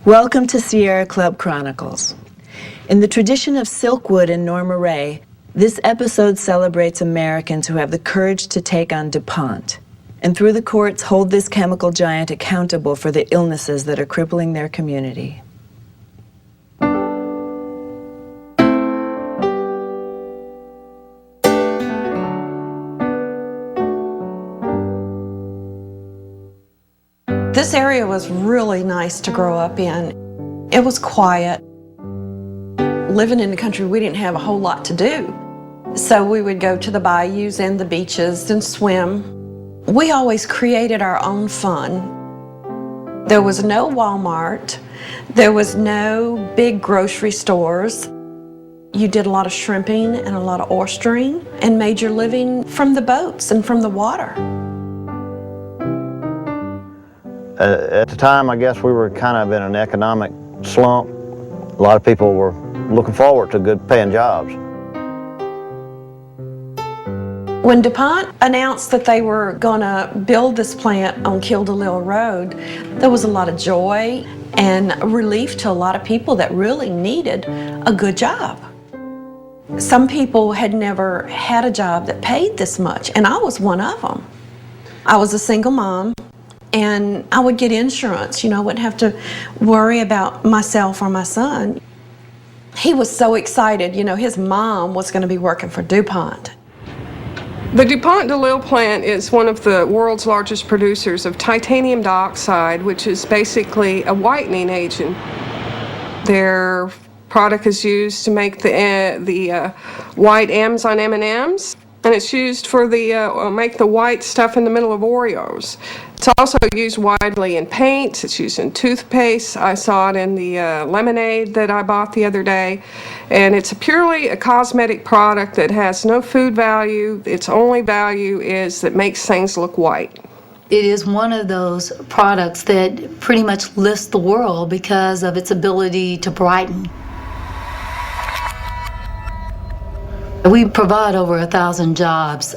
Welcome to Sierra Club Chronicles. In the tradition of Silkwood and Norma Rae, this episode celebrates Americans who have the courage to take on DuPont, and through the courts hold this chemical giant accountable for the illnesses that are crippling their community. This area was really nice to grow up in. It was quiet. Living in the country, we didn't have a whole lot to do. So we would go to the bayous and the beaches and swim. We always created our own fun. There was no Walmart. There was no big grocery stores. You did a lot of shrimping and a lot of oystering and made your living from the boats and from the water. At the time, I guess we were kind of in an economic slump. A lot of people were looking forward to good paying jobs. When DuPont announced that they were going to build this plant on Glen Strong Road, there was a lot of joy and relief to a lot of people that really needed a good job. Some people had never had a job that paid this much, and I was one of them. I was a single mom, and I would get insurance. I wouldn't have to worry about myself or my son. He was so excited, his mom was going to be working for DuPont. The DuPont DeLisle plant is one of the world's largest producers of titanium dioxide, which is basically a whitening agent. Their product is used to make the white M's on M&Ms, and it's used for make the white stuff in the middle of Oreos. It's also used widely in paints. It's used in toothpaste. I saw it in the lemonade that I bought the other day. And it's purely a cosmetic product that has no food value. Its only value is that makes things look white. It is one of those products that pretty much lifts the world because of its ability to brighten. We provide over 1,000 jobs.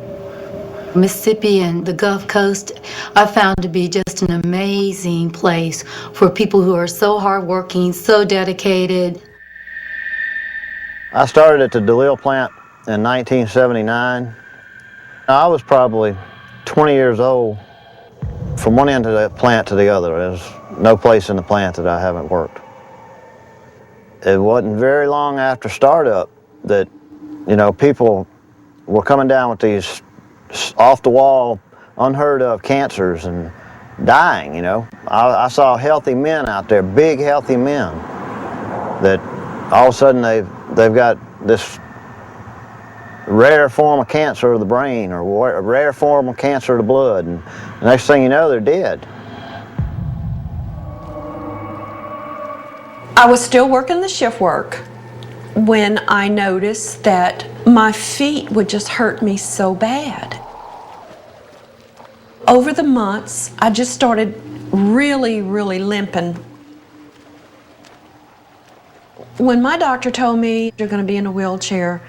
Mississippi and the Gulf Coast I found to be just an amazing place for people who are so hardworking, so dedicated. I started at the DeLisle plant in 1979. I was probably 20 years old. From one end of that plant to the other, there's no place in the plant that I haven't worked. It wasn't very long after startup that, people were coming down with these off-the-wall, unheard-of cancers and dying, I saw healthy men out there, big, healthy men, that all of a sudden they've got this rare form of cancer of the brain or a rare form of cancer of the blood, and the next thing you know, they're dead. I was still working the shift work when I noticed that my feet would just hurt me so bad. Over the months, I just started really, really limping. When my doctor told me you're going to be in a wheelchair,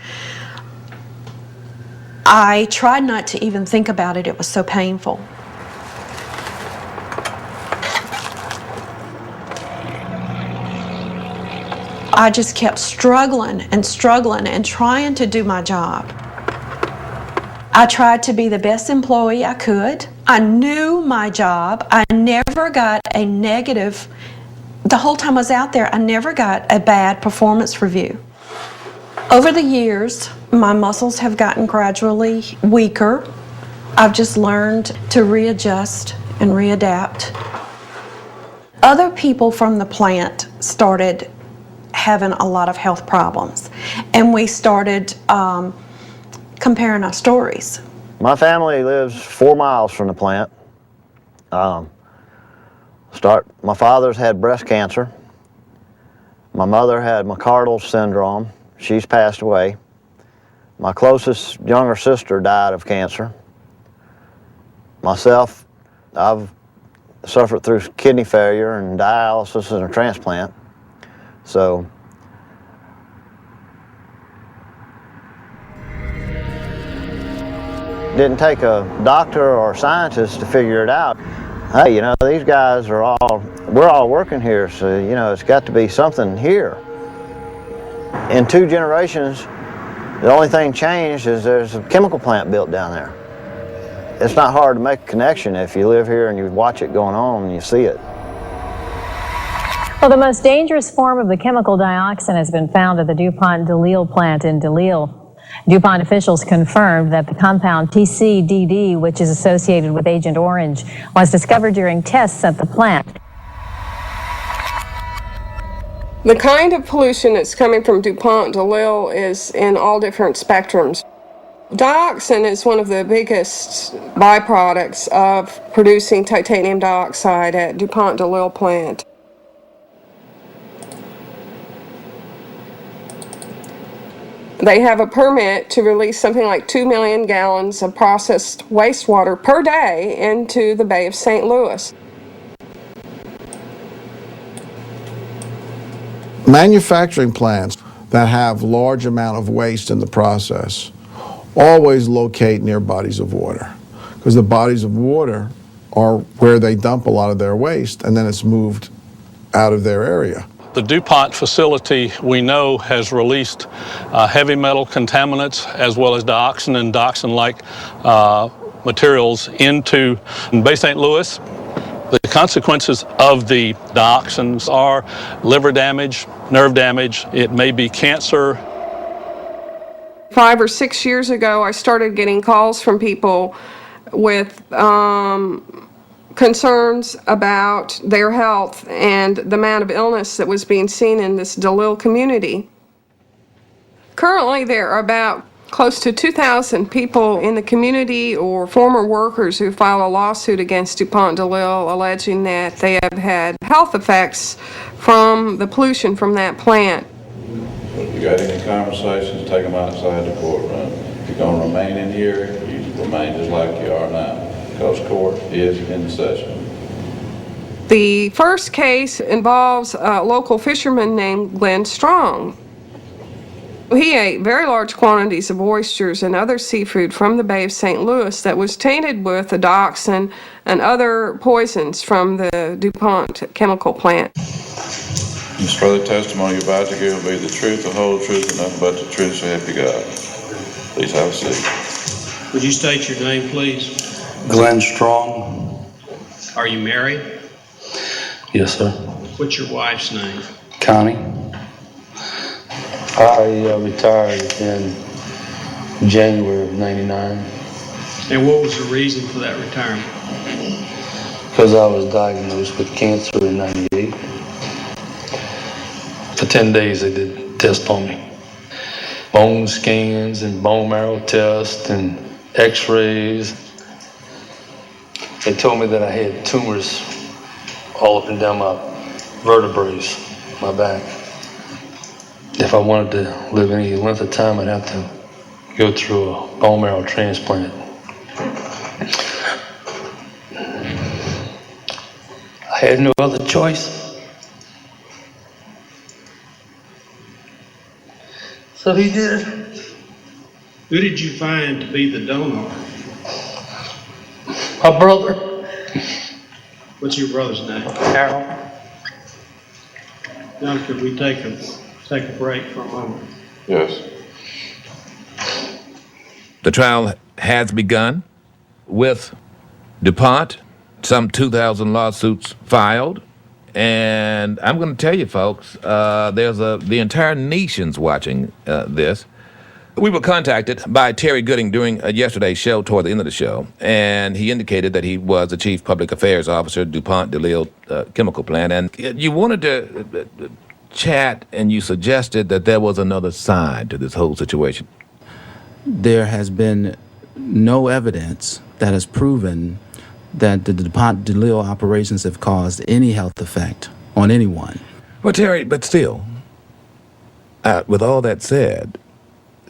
I tried not to even think about it. It was so painful. I just kept struggling and trying to do my job. I tried to be the best employee I could. I knew my job. I never got a negative, the whole time I was out there, I never got a bad performance review. Over the years, my muscles have gotten gradually weaker. I've just learned to readjust and readapt. Other people from the plant started having a lot of health problems, and we started comparing our stories. My family lives 4 miles from the plant. My father's had breast cancer. My mother had McArdle's syndrome. She's passed away. My closest younger sister died of cancer. Myself, I've suffered through kidney failure and dialysis and a transplant. So it didn't take a doctor or a scientist to figure it out. hey, you know, these guys are we're all working here, so, you know, it's got to be something here. In 2 generations, the only thing changed is there's a chemical plant built down there. It's not hard to make a connection if you live here and you watch it going on and you see it. Well, the most dangerous form of the chemical dioxin has been found at the DuPont DeLisle plant in DeLisle. DuPont officials confirmed that the compound TCDD, which is associated with Agent Orange, was discovered during tests at the plant. The kind of pollution that's coming from DuPont DeLisle is in all different spectrums. Dioxin is one of the biggest byproducts of producing titanium dioxide at DuPont DeLisle plant. They have a permit to release something like 2 million gallons of processed wastewater per day into the Bay of St. Louis. Manufacturing plants that have large amount of waste in the process always locate near bodies of water, because the bodies of water are where they dump a lot of their waste, and then it's moved out of their area. The DuPont facility, we know, has released heavy metal contaminants as well as dioxin and dioxin-like materials into Bay St. Louis. The consequences of the dioxins are liver damage, nerve damage, it may be cancer. 5 or 6 years ago, I started getting calls from people with concerns about their health and the amount of illness that was being seen in this DeLisle community. Currently, there are about close to 2,000 people in the community or former workers who filed a lawsuit against DuPont DeLisle alleging that they have had health effects from the pollution from that plant. If you got any conversations, take them outside the courtroom. If you're going to remain in here, you remain just like you are now, because court is in session. The first case involves a local fisherman named Glen Strong. He ate very large quantities of oysters and other seafood from the Bay of St. Louis that was tainted with the dioxin and other poisons from the DuPont chemical plant. This further testimony you're about to give will be the truth, the whole truth, and nothing but the truth, so help you God. Please have a seat. Would you state your name, please? Glen Strong. Are you married? Yes, sir. What's your wife's name? Connie. I retired in January of '99. And what was the reason for that retirement? Because I was diagnosed with cancer in '98. For 10 days they did tests on me. Bone scans and bone marrow tests and x-rays. They told me that I had tumors all up and down my vertebrae, my back. If I wanted to live any length of time, I'd have to go through a bone marrow transplant. I had no other choice. So he did it. Who did you find to be the donor? My brother. What's your brother's name? Harold. Now, could we take a break for a moment? Yes. The trial has begun with DuPont, some 2,000 lawsuits filed. And I'm going to tell you, folks, the entire nation's watching this. We were contacted by Terry Gooding during yesterday's show, toward the end of the show, and he indicated that he was the Chief Public Affairs Officer at DuPont DeLisle chemical plant. And you wanted to chat, and you suggested that there was another side to this whole situation. There has been no evidence that has proven that the DuPont DeLisle operations have caused any health effect on anyone. Well, Terry, but still, with all that said,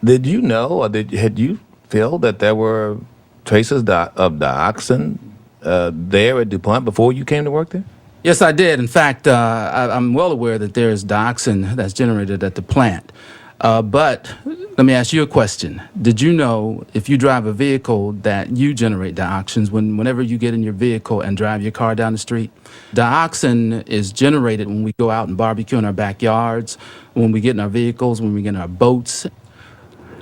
did you know, or had you feel that there were traces of dioxin there at DuPont before you came to work there? Yes, I did. In fact, I'm well aware that there is dioxin that's generated at the plant. But let me ask you a question. Did you know if you drive a vehicle that you generate dioxins whenever you get in your vehicle and drive your car down the street? Dioxin is generated when we go out and barbecue in our backyards, when we get in our vehicles, when we get in our boats.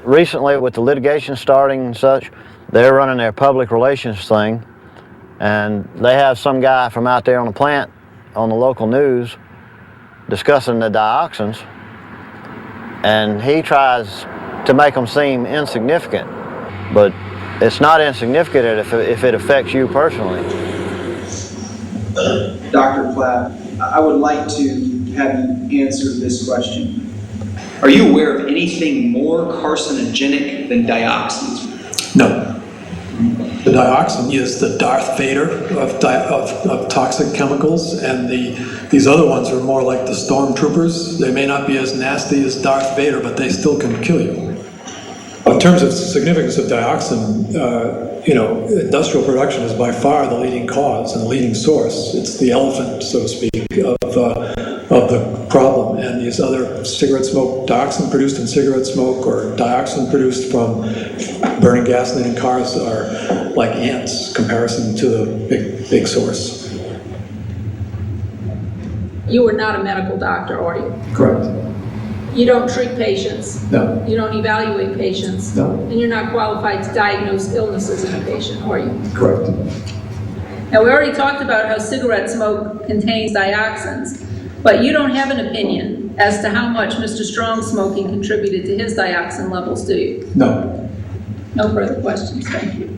Recently, with the litigation starting and such, they're running their public relations thing, and they have some guy from out there on the plant on the local news discussing the dioxins, and he tries to make them seem insignificant, but it's not insignificant if it affects you personally. Dr. Platt, I would like to have you answer this question. Are you aware of anything more carcinogenic than dioxins? No. The dioxin is the Darth Vader of toxic chemicals, and these other ones are more like the stormtroopers. They may not be as nasty as Darth Vader, but they still can kill you. In terms of significance of dioxin, industrial production is by far the leading cause and the leading source. It's the elephant, so to speak, of the problem. And these other cigarette smoke, dioxin produced in cigarette smoke or dioxin produced from burning gasoline in cars are like ants in comparison to the big source. You are not a medical doctor, are you? Correct. You don't treat patients. No. You don't evaluate patients. No. And you're not qualified to diagnose illnesses in a patient, are you? Correct. Now, we already talked about how cigarette smoke contains dioxins, but you don't have an opinion as to how much Mr. Strong smoking contributed to his dioxin levels, do you? No. No further questions, thank you.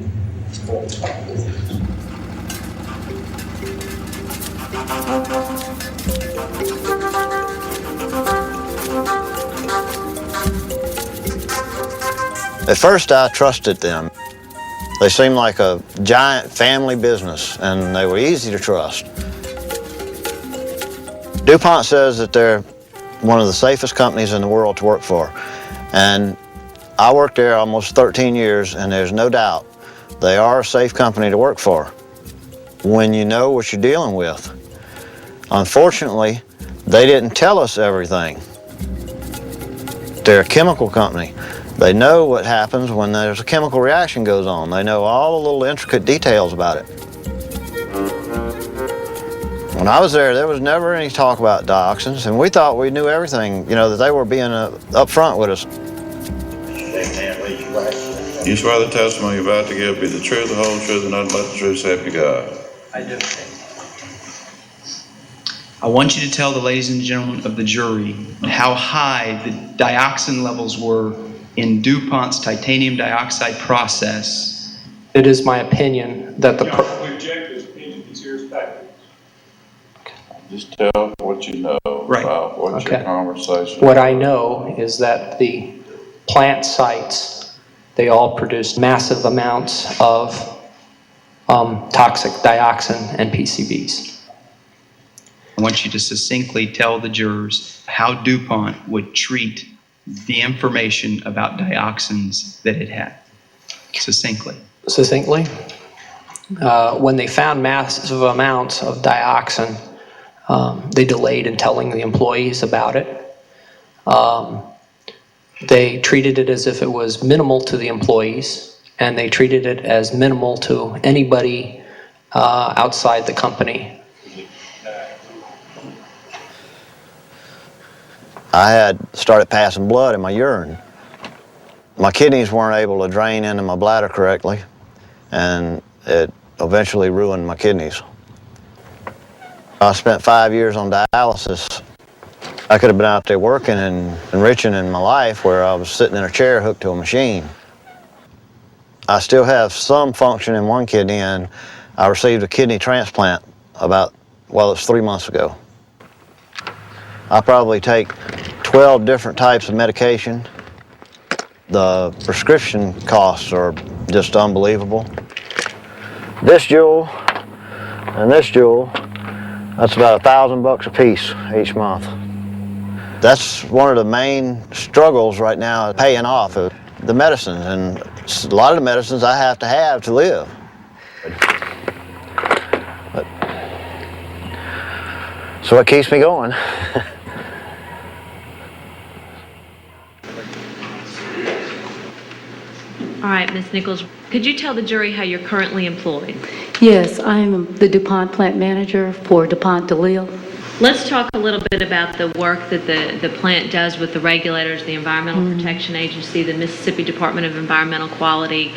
At first, I trusted them. They seemed like a giant family business, and they were easy to trust. DuPont says that they're one of the safest companies in the world to work for. And I worked there almost 13 years, and there's no doubt they are a safe company to work for when you know what you're dealing with. Unfortunately, they didn't tell us everything. They're a chemical company. They know what happens when there's a chemical reaction goes on. They know all the little intricate details about it. When I was there was never any talk about dioxins, and we thought we knew everything, that they were being upfront with us. You swear the testimony you're about to give be the truth, the whole truth, and nothing but the truth, so help you God. I do. I want you to tell the ladies and gentlemen of the jury how high the dioxin levels were in DuPont's titanium dioxide process. It is my opinion that the... We reject his opinion. He's here as fact. Just tell what you know about what's your conversation. What I know is that the plant sites, they all produce massive amounts of toxic dioxin and PCBs. I want you to succinctly tell the jurors how DuPont would treat the information about dioxins that it had. Succinctly. Succinctly? When they found massive amounts of dioxin, they delayed in telling the employees about it. They treated it as if it was minimal to the employees, and they treated it as minimal to anybody outside the company. I had started passing blood in my urine. My kidneys weren't able to drain into my bladder correctly, and it eventually ruined my kidneys. I spent 5 years on dialysis. I could have been out there working and enriching in my life where I was sitting in a chair hooked to a machine. I still have some function in one kidney, and I received a kidney transplant it's 3 months ago. I probably take 12 different types of medication. The prescription costs are just unbelievable. This jewel and this jewel, that's about $1,000 a piece each month. That's one of the main struggles right now, paying off the medicines, and a lot of the medicines I have to live. So it keeps me going. All right, Ms. Nichols, could you tell the jury how you're currently employed? Yes, I'm the DuPont plant manager for DuPont DeLisle. Let's talk a little bit about the work that the plant does with the regulators, the Environmental Protection Agency, the Mississippi Department of Environmental Quality.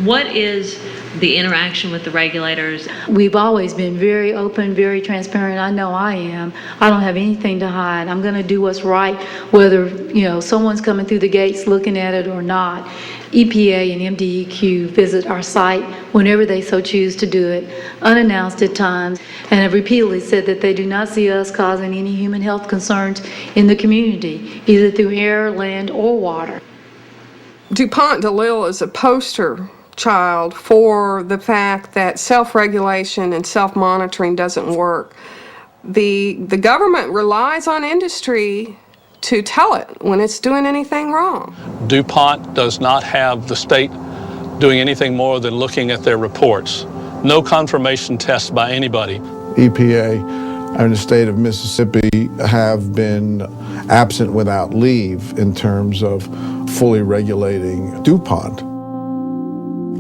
What is the interaction with the regulators? We've always been very open, very transparent. I know I am. I don't have anything to hide. I'm going to do what's right, whether, someone's coming through the gates looking at it or not. EPA and MDEQ visit our site whenever they so choose to do it, unannounced at times, and have repeatedly said that they do not see us causing any human health concerns in the community, either through air, land, or water. DuPont DeLisle is a poster child for the fact that self-regulation and self-monitoring doesn't work. The government relies on industry to tell it when it's doing anything wrong. DuPont does not have the state doing anything more than looking at their reports. No confirmation tests by anybody. EPA and the state of Mississippi have been absent without leave in terms of fully regulating DuPont.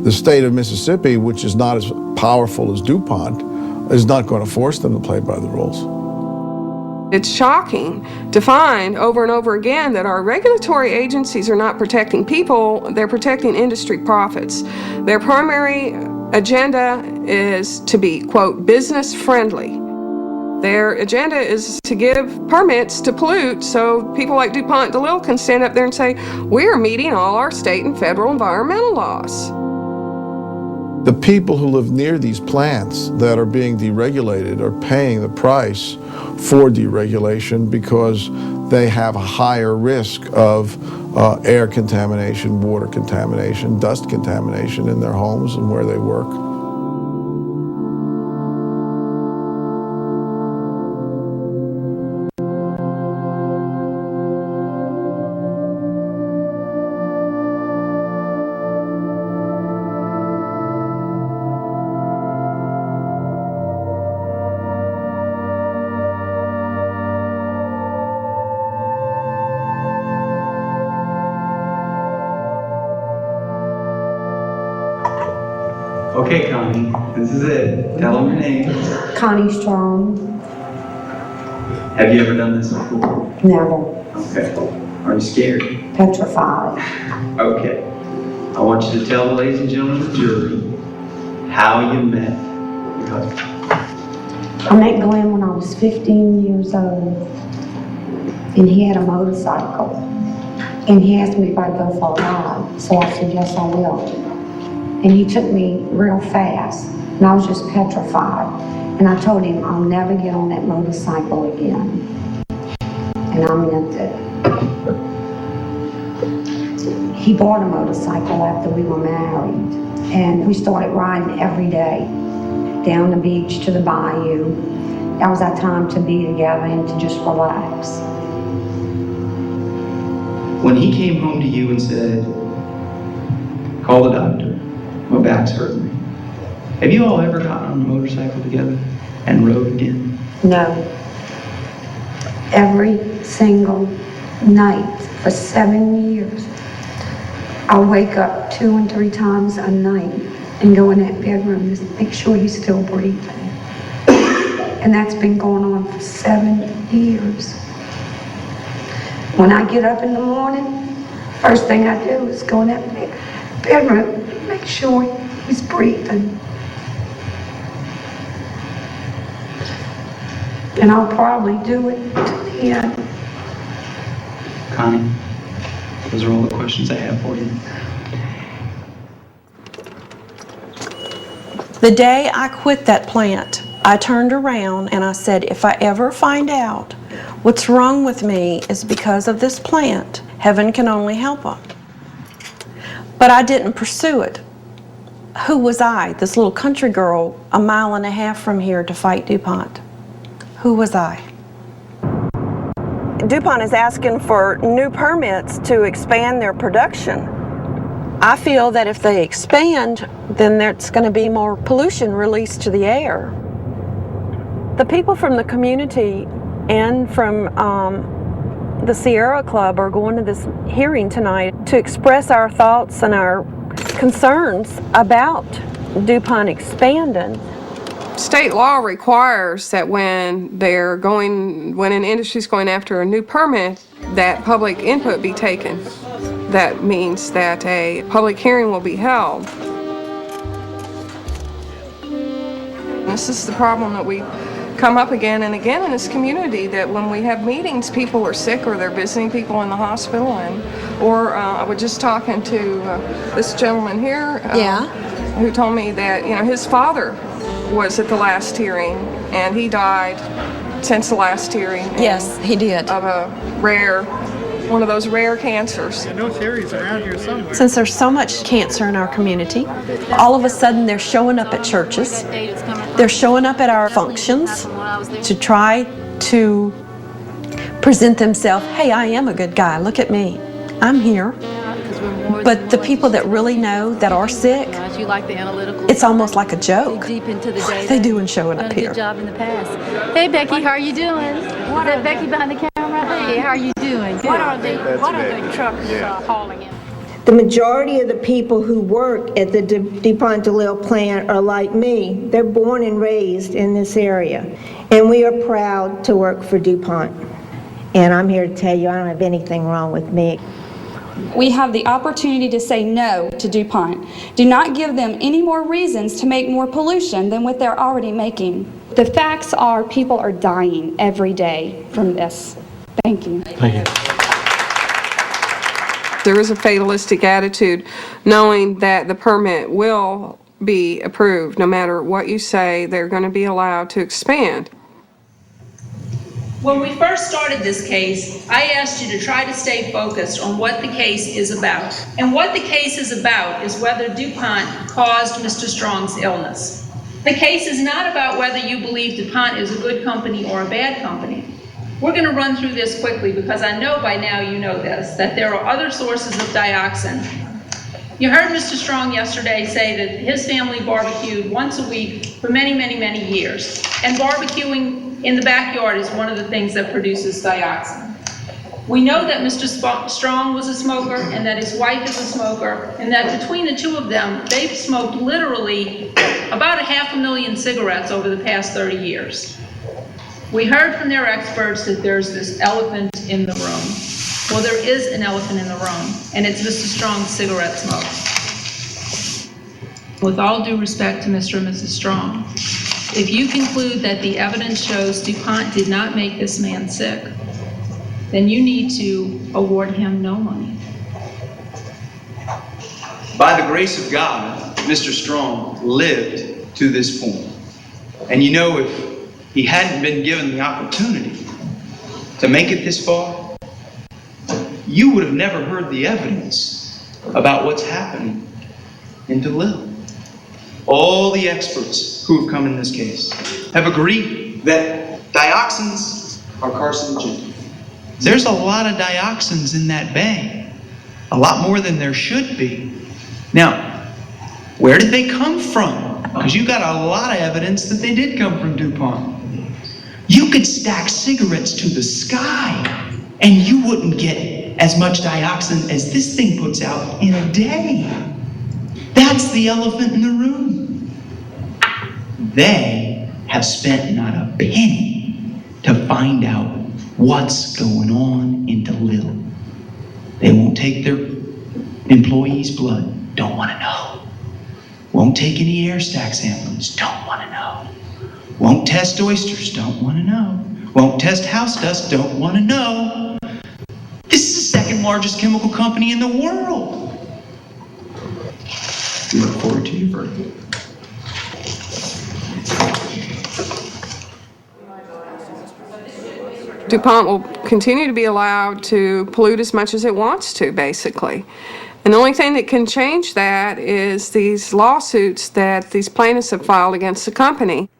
The state of Mississippi, which is not as powerful as DuPont, is not going to force them to play by the rules. It's shocking to find over and over again that our regulatory agencies are not protecting people, they're protecting industry profits. Their primary agenda is to be, quote, business friendly. Their agenda is to give permits to pollute so people like DuPont DeLisle can stand up there and say, we're meeting all our state and federal environmental laws. The people who live near these plants that are being deregulated are paying the price for deregulation because they have a higher risk of air contamination, water contamination, dust contamination in their homes and where they work. Okay, Connie, this is it. Tell them your name. Connie Strong. Have you ever done this before? Never. Okay. Are you scared? Petrified. Okay. I want you to tell the ladies and gentlemen of the jury how you met your husband. I met Glenn when I was 15 years old, and he had a motorcycle. And he asked me if I'd go for a ride, so I said, yes, I will. And he took me real fast, and I was just petrified. And I told him, I'll never get on that motorcycle again. And I meant it. He bought a motorcycle after we were married, and we started riding every day, down the beach to the bayou. That was our time to be together and to just relax. When he came home to you and said, call the doctor, my back's hurting me. Have you all ever gotten on a motorcycle together and rode again? No. Every single night for 7 years, I wake up 2 and 3 times a night and go in that bedroom to make sure he's still breathing. And that's been going on for 7 years. When I get up in the morning, first thing I do is go in that bedroom, make sure he's breathing. And I'll probably do it to the end. Connie, those are all the questions I have for you. The day I quit that plant, I turned around and I said, if I ever find out what's wrong with me is because of this plant, heaven can only help them. But I didn't pursue it. Who was I, this little country girl, a mile and a half from here to fight DuPont? Who was I? DuPont is asking for new permits to expand their production. I feel that if they expand, then there's going to be more pollution released to the air. The people from the community and from the Sierra Club are going to this hearing tonight to express our thoughts and our concerns about DuPont expanding. State law requires that when an industry's going after a new permit, that public input be taken. That means that a public hearing will be held. This is the problem that we come up again and again in this community, that when we have meetings, people are sick or they're visiting people in the hospital, or I was just talking to this gentleman here who told me that his father was at the last hearing and he died since the last hearing. Yes, he did. Of one of those rare cancers. No theories around here somewhere. Since there's so much cancer in our community, all of a sudden they're showing up at churches. They're showing up at our functions to try to present themselves, hey, I am a good guy, look at me, I'm here. But the people that really know that are sick, it's almost like a joke. What are they doing showing up here? Good job in the past. Hey Becky, how are you doing? Is that Becky behind the camera? Hey, how are you doing? What are the trucks hauling in? The majority of the people who work at the DuPont DeLisle plant are like me. They're born and raised in this area. And we are proud to work for DuPont. And I'm here to tell you I don't have anything wrong with me. We have the opportunity to say no to DuPont. Do not give them any more reasons to make more pollution than what they're already making. The facts are people are dying every day from this. Thank you. Thank you. There is a fatalistic attitude knowing that the permit will be approved. No matter what you say, they're going to be allowed to expand. When we first started this case, I asked you to try to stay focused on what the case is about. And what the case is about is whether DuPont caused Mr. Strong's illness. The case is not about whether you believe DuPont is a good company or a bad company. We're going to run through this quickly because I know by now you know this, that there are other sources of dioxin. You heard Mr. Strong yesterday say that his family barbecued once a week for many, many, many years. And barbecuing in the backyard is one of the things that produces dioxin. We know that Mr. Strong was a smoker and that his wife is a smoker, and that between the two of them, they've smoked literally about 500,000 cigarettes over the past 30 years. We heard from their experts that there's this elephant in the room. Well, there is an elephant in the room, and it's Mr. Strong's cigarette smoke. With all due respect to Mr. and Mrs. Strong, if you conclude that the evidence shows DuPont did not make this man sick, then you need to award him no money. By the grace of God, Mr. Strong lived to this point. And you know, if he hadn't been given the opportunity to make it this far, you would have never heard the evidence about what's happening in DeLisle. All the experts who have come in this case have agreed that dioxins are carcinogenic. There's a lot of dioxins in that bay, a lot more than there should be. Now, where did they come from? Because you got a lot of evidence that they did come from DuPont. You could stack cigarettes to the sky and you wouldn't get as much dioxin as this thing puts out in a day. That's the elephant in the room. They have spent not a penny to find out what's going on in DeLisle. They won't take their employees' blood, don't want to know. Won't take any air stack samples, don't want to know. Won't test oysters, don't want to know. Won't test house dust, don't want to know. This is the second largest chemical company in the world. We look forward to your verdict. DuPont will continue to be allowed to pollute as much as it wants to, basically. And the only thing that can change that is these lawsuits that these plaintiffs have filed against the company.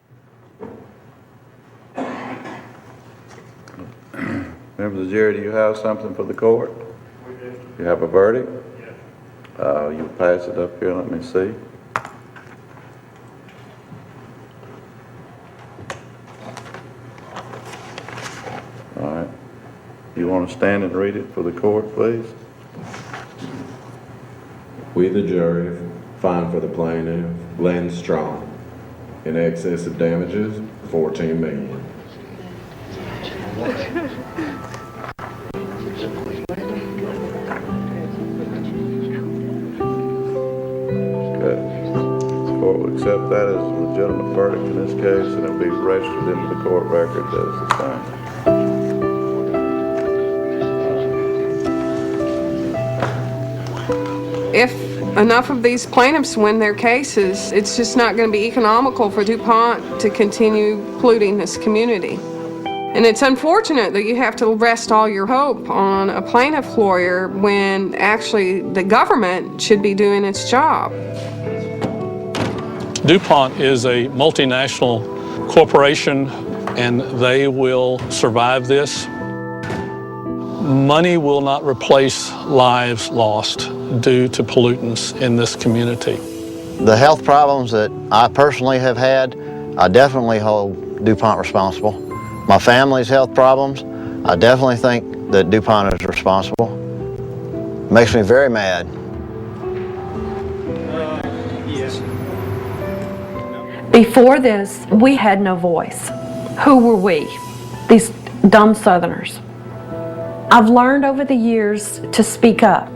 Members of the jury, do you have something for the court? We do. You have a verdict? Yes. You pass it up here, let me see. All right. You want to stand and read it for the court, please? We, the jury, Fine for the plaintiff, Glen Strong, in excess of damages, $14 million. Court will accept that as a legitimate verdict in this case, and it'll be registered into the court record as the same. If enough of these plaintiffs win their cases, it's just not going to be economical for DuPont to continue polluting this community. And it's unfortunate that you have to rest all your hope on a plaintiff lawyer when actually the government should be doing its job. DuPont is a multinational corporation, and they will survive this. Money will not replace lives lost due to pollutants in this community. The health problems that I personally have had, I definitely hold DuPont responsible. My family's health problems, I definitely think that DuPont is responsible. Makes me very mad. Yes. Before this, we had no voice. Who were we? These dumb Southerners. I've learned over the years to speak up.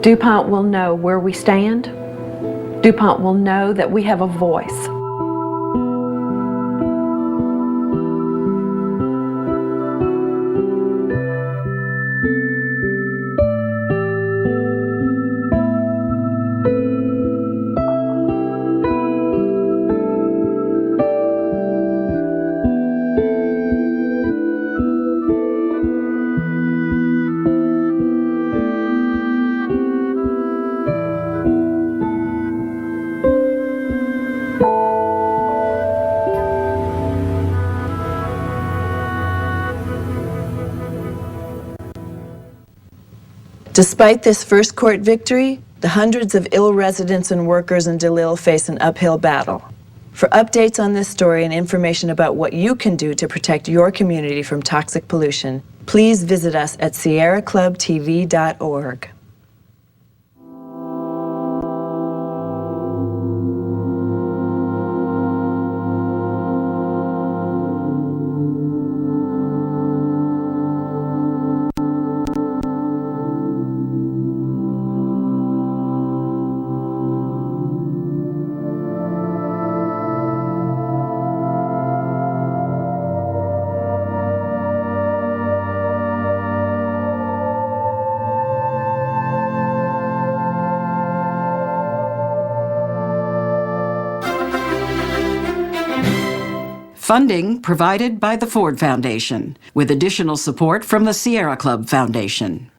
DuPont will know where we stand. DuPont will know that we have a voice. Despite this first court victory, the hundreds of ill residents and workers in DeLisle face an uphill battle. For updates on this story and information about what you can do to protect your community from toxic pollution, please visit us at sierraclubtv.org. Funding provided by the Ford Foundation, with additional support from the Sierra Club Foundation.